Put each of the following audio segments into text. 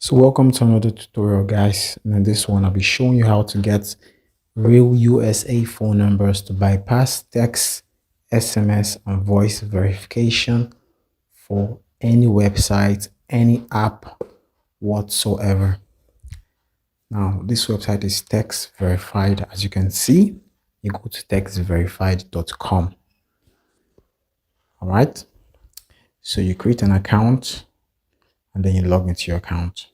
So welcome to another tutorial, guys. And in this one I'll be showing you how to get real USA phone numbers to bypass text, SMS and voice verification for any website, any app whatsoever. Now this website is text verified. As you can see, you go to textverified.com. All right, so you create an account and then you log into your account.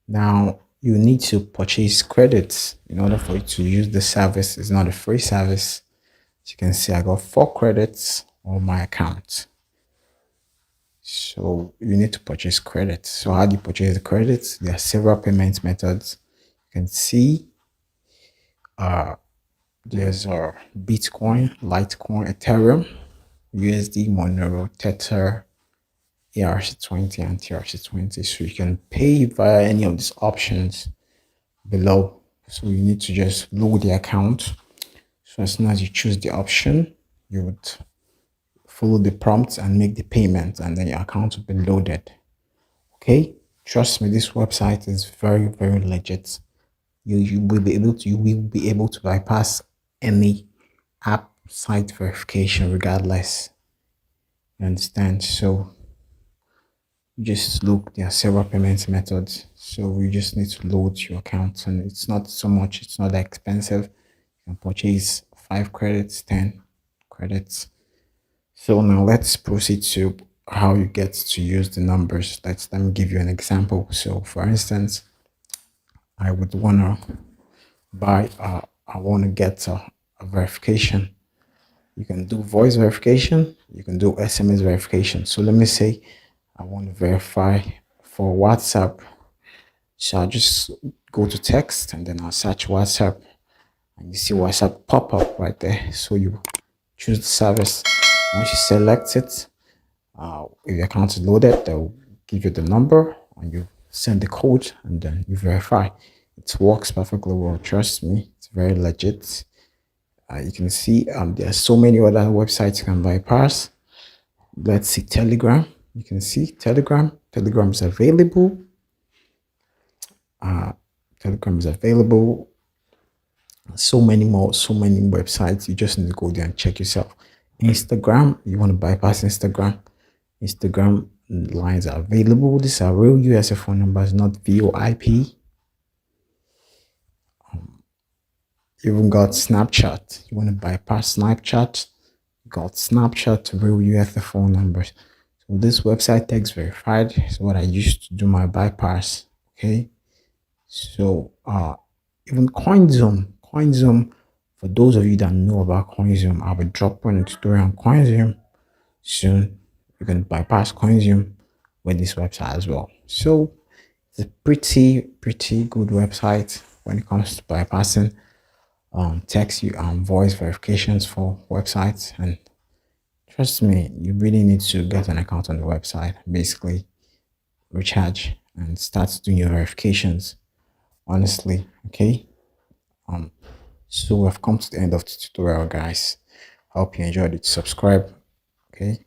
Now, you need to purchase credits in order for you to use the service. It's not a free service. As you can see, I got 4 credits on my account. So you need to purchase credits. So how do you purchase the credits? There are several payment methods. You can see there's Bitcoin, Litecoin, Ethereum, USD, Monero, Tether, ERC20 and TRC20. So you can pay via any of these options below. So you need to just load the account. So as soon as you choose the option, you would follow the prompts and make the payment, and then your account will be loaded. Okay, trust me, this website is very, very legit. You will be able to bypass any app site verification regardless. You understand? So just look, there are several payment methods, so you just need to load your account, and it's not so much, it's not that expensive. You can purchase 5 credits, 10 credits. So now let's proceed to how you get to use the numbers. Let me give you an example. So for instance, I would want to buy I want to get a verification. You can do voice verification, you can do SMS verification. So let me say I want to verify for WhatsApp. So I'll just go to text and then I'll search WhatsApp, and you see WhatsApp pop up right there. So you choose the service. Once you select it, if your account is loaded, they'll give you the number and you send the code and then you verify. It works perfectly well. Trust me, it's very legit. You can see there are so many other websites you can bypass. Let's see Telegram. You can see Telegram. Telegram is available. Telegram is available. So many more, so many websites. You just need to go there and check yourself. Instagram, you want to bypass Instagram. Instagram lines are available. These are real USA phone numbers, not VoIP. You even got Snapchat. You want to bypass Snapchat. You got Snapchat, real USA phone numbers. So this website text verified is what I used to do my bypass. Okay. So even CoinZoom, for those of you that know about CoinZoom, I'll be dropping a tutorial on CoinZoom soon. You can bypass CoinZoom with this website as well. So it's a pretty good website when it comes to bypassing text you voice verifications for websites. And trust me, you really need to get an account on the website, basically recharge and start doing your verifications honestly. Okay, so we've come to the end of the tutorial, guys. I hope you enjoyed it. Subscribe. Okay.